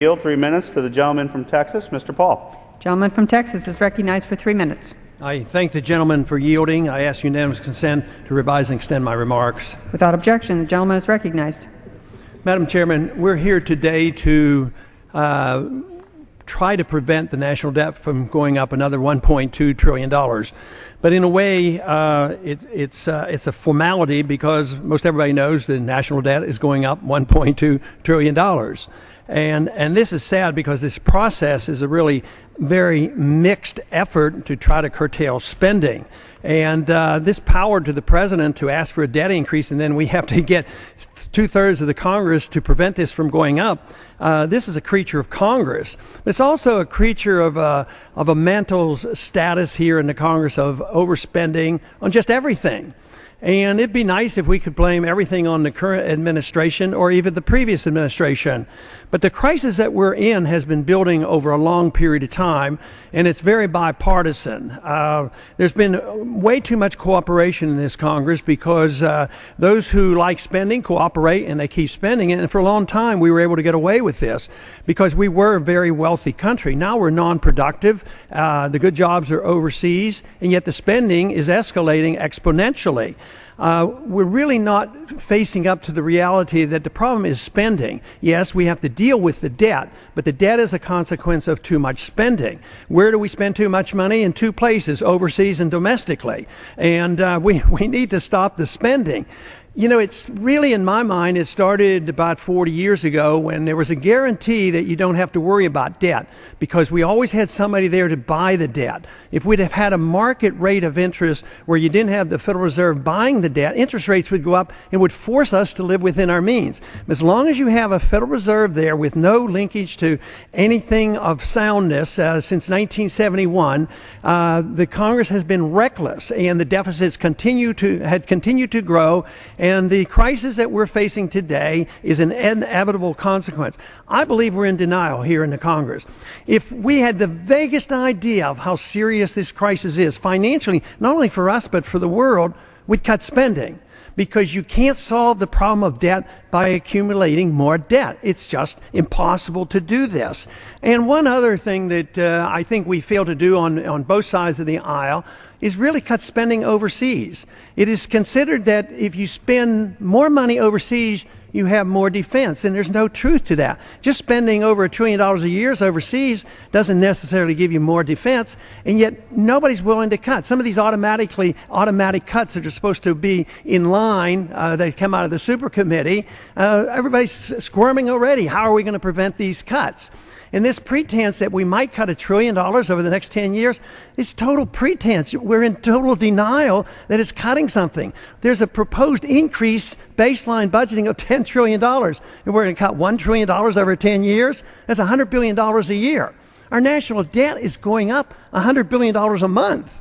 Yield 3 minutes to the gentleman from Texas, Mr. Paul. Gentleman from Texas is recognized for 3 minutes. I thank the gentleman for yielding. I ask unanimous consent to revise and extend my remarks. Without objection, the gentleman is recognized. Madam Chairman, we're here today to try to prevent the national debt from going up another $1.2 trillion. But in a way, it's a formality because most everybody knows the national debt is going up $1.2 trillion. And this is sad because this process is a really very mixed effort to try to curtail spending. And this power to the president to ask for a debt increase, and then we have to get 2/3 of the Congress to prevent this from going up. This is a creature of Congress. It's also a creature of a mental status here in the Congress of overspending on just everything. And it'd be nice if we could blame everything on the current administration or even the previous administration. But the crisis that we're in has been building over a long period of time, and it's very bipartisan. There's been way too much cooperation in this Congress because those who like spending cooperate and they keep spending it. And for a long time, we were able to get away with this because we were a very wealthy country. Now we're non-productive. The good jobs are overseas, and yet the spending is escalating exponentially. We're really not facing up to the reality that the problem is spending. Yes, we have to deal with the debt, but the debt is a consequence of too much spending. Where do we spend too much money? In two places, overseas and domestically. And we need to stop the spending. You know, it's really, in my mind, it started about 40 years ago when there was a guarantee that you don't have to worry about debt because we always had somebody there to buy the debt. If we'd have had a market rate of interest where you didn't have the Federal Reserve buying the debt, interest rates would go up and would force us to live within our means. As long as you have a Federal Reserve there with no linkage to anything of soundness since 1971, the Congress has been reckless and the deficits had continued to grow. And the crisis that we're facing today is an inevitable consequence. I believe we're in denial here in the Congress. If we had the vaguest idea of how serious this crisis is financially, not only for us but for the world, we'd cut spending. Because you can't solve the problem of debt by accumulating more debt. It's just impossible to do this. And one other thing that I think we fail to do on both sides of the aisle is really cut spending overseas. It is considered that if you spend more money overseas, you have more defense, and there's no truth to that. Just spending over $1 trillion a year overseas doesn't necessarily give you more defense, and yet nobody's willing to cut. Some of these automatic cuts that are supposed to be in line, they come out of the super committee, everybody's squirming already. How are we going to prevent these cuts? And this pretense that we might cut $1 trillion over the next 10 years is total pretense. We're in total denial that it's cutting something. There's a proposed increase baseline budgeting of $10 trillion. And we're going to cut $1 trillion over 10 years? That's $100 billion a year. Our national debt is going up $100 billion a month.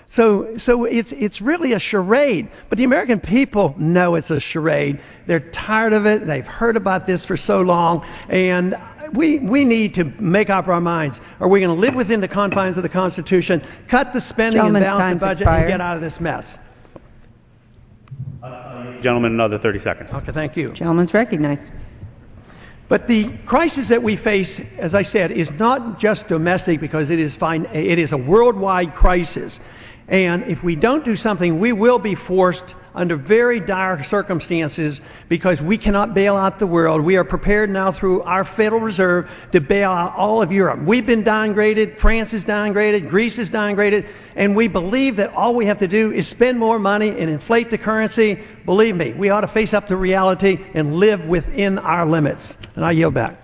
So it's really a charade. But the American people know it's a charade. They're tired of it. They've heard about this for so long. And we need to make up our minds. Are we going to live within the confines of the Constitution, cut the spending and balance the budget, and get out of this mess? Gentleman, another 30 seconds. Okay, thank you. Gentleman's recognized. But the crisis that we face, as I said, is not just domestic because it is a worldwide crisis. And if we don't do something, we will be forced under very dire circumstances because we cannot bail out the world. We are prepared now through our Federal Reserve to bail out all of Europe. We've been downgraded, France is downgraded, Greece is downgraded, and we believe that all we have to do is spend more money and inflate the currency. Believe me, we ought to face up to reality and live within our limits. And I yield back.